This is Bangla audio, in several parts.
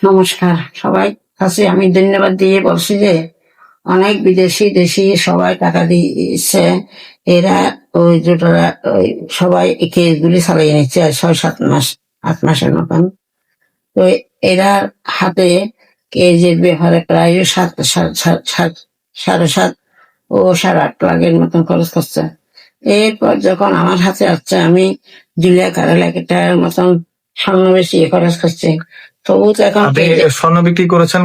নমস্কার সবাই কাছে আমি ধন্যবাদ দিয়ে বলছি যে অনেক বিদেশি দেশি সবাই টাকা দিচ্ছে। এরা ওই দুটোরা ওই সবাই কেসগুলি চালিয়ে নিচ্ছে 6-7 মাস 8 মাসের মতন। তো এরা হাতে কেজের ব্যাপারে প্রায় 7.5 ও 8.5 লাখের মতন খরচ করছে। এরপর যখন আমার হাতে আসছে আমি 2-2.5 লাখ টাকার মতন স্বর্ণ বেশি খরচ করছি। তবু তো এখন আপনি স্বর্ণ বিক্রি করেছেন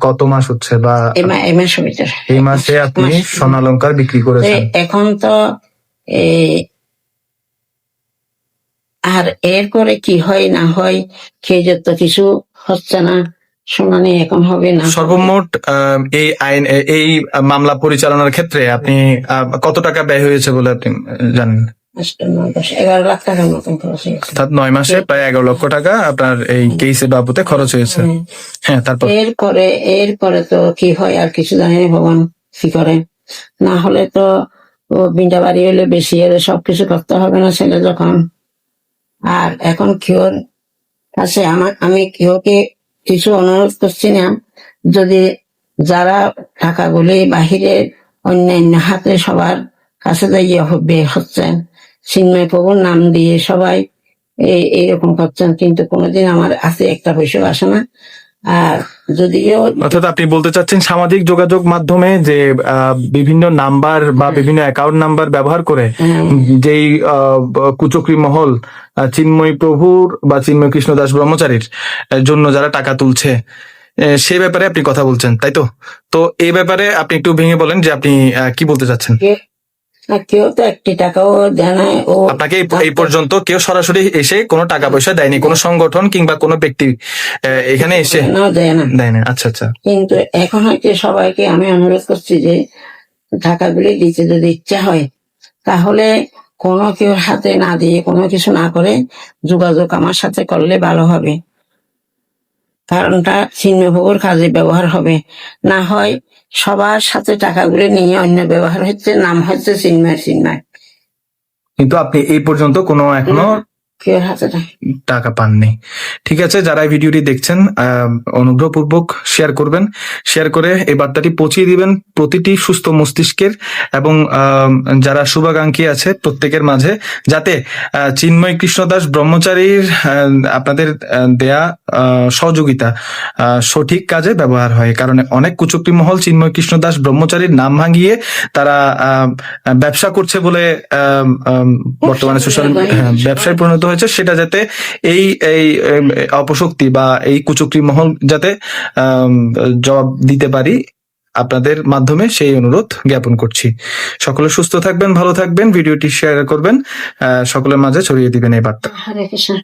কত মাস হচ্ছে বা এই মাসের ভিতরে এই মাসে আপনি স্বর্ণালংকার বিক্রি করেছেন? এখন তো আর এরপরে কি হয় না হয় খেয়ে তো কিছু হচ্ছে না, শুনানি এখন হবে না। সর্বমোট এই আইন এই মামলা পরিচালনার ক্ষেত্রে আপনি কত টাকা ব্যয় হয়েছে বলে আপনি জানেন? 11 লাখ টাকার মতন খরচ হয়েছে। অর্থাৎ 9 মাসে প্রায় 11 লক্ষ টাকা আপনার এই কেসের বাবদে খরচ হয়েছে। হ্যাঁ, তারপর এরপরে তো কি হয় আর কিছু জানি না, ভগবান কি করে। না হলে তো ও বিটা বাড়ি হলে বেশি হলে সবকিছু করতে হবে না ছেলে যখন। আর এখন কেউর কাছে আমি কেউকে কিছু অনুরোধ করছি না, যদি যারা টাকাগুলি বাহিরে অন্যান্য হাতে সবার কাছে যাইয়ে বের হচ্ছেন, চিন্ময় প্রভুর নাম দিয়ে সবাই এইরকম করছেন, কিন্তু কোনোদিন আমার হাতে একটা পয়সা আসে না। আর যদিও অর্থাৎ আপনি বলতে চাচ্ছেন সামাজিক যোগাযোগ মাধ্যমে যে বিভিন্ন নাম্বার বা বিভিন্ন অ্যাকাউন্ট নাম্বার ব্যবহার করে যেই কুচক্রী মহল চিন্ময় প্রভুর বা চিন্ময় কৃষ্ণ দাস ব্রহ্মচারীর জন্য যারা টাকা তুলছে সেই ব্যাপারে আপনি কথা বলছেন, তাই তো? তো এই ব্যাপারে আপনি একটু ভেঙে বলেন যে আপনি কি বলতে চাচ্ছেন। কেউ তো একটি টাকাও দেয় না। ও আপনাকে এই পর্যন্ত কেউ সরাসরি এসে কোনো টাকা পয়সা দেয়নি, কোনো সংগঠন কিংবা কোনো ব্যক্তি এখানে এসে দেয় না? আচ্ছা আচ্ছা। কিন্তু এখন হয়তো সবাইকে আমি অনুরোধ করছি যে টাকাগুলি দিতে যদি ইচ্ছা হয় তাহলে কোনো কেউ হাতে না দিয়ে কোনো কিছু না করে যোগাযোগ আমার সাথে করলে ভালো হবে, কারণটা চিন্ময়ভোগের কাজে ব্যবহার হবে। না হয় সবার সাথে টাকাগুলি নিয়ে অন্য ব্যবহার হচ্ছে, নাম হচ্ছে চিন্ময়। কিন্তু আপনি এই পর্যন্ত কোনো এখনো কেউ হাতে টাকা পাননি। ঠিক আছে, যারা এই ভিডিওটি দেখছেন অনুগ্রহপূর্বক শেয়ার করবেন, শেয়ার করে এই বার্তাটি পৌঁছিয়ে দিবেন প্রতিটি সুস্থ মস্তিষ্কের এবং যারা শুভাকাঙ্ক্ষী আছে প্রত্যেকের মাঝে, যাতে চিন্ময় কৃষ্ণ দাস ব্রহ্মচারীর আপনাদের দেয়া সহযোগিতা সঠিক কাজে ব্যবহার হয়। কারণ অনেক কুচক্রী মহল চিন্ময় কৃষ্ণ দাস ব্রহ্মচারীর নাম ভাঙিয়ে তারা ব্যবসা করছে বলে বর্তমানে সোশ্যাল ব্যবসায় পরিণত হয়েছে, সেটা যাতে এই এই অপশক্তি বা এই কুচক্রী মহল যাতে জবাব দিতে পারি আপনাদের মাধ্যমে সেই অনুরোধ জ্ঞাপন করছি। সকলে সুস্থ থাকবেন, ভালো থাকবেন, ভিডিওটি শেয়ার করবেন, সকলের মাঝে ছড়িয়ে দিবেন এই বার্তা। হরে কৃষ্ণ।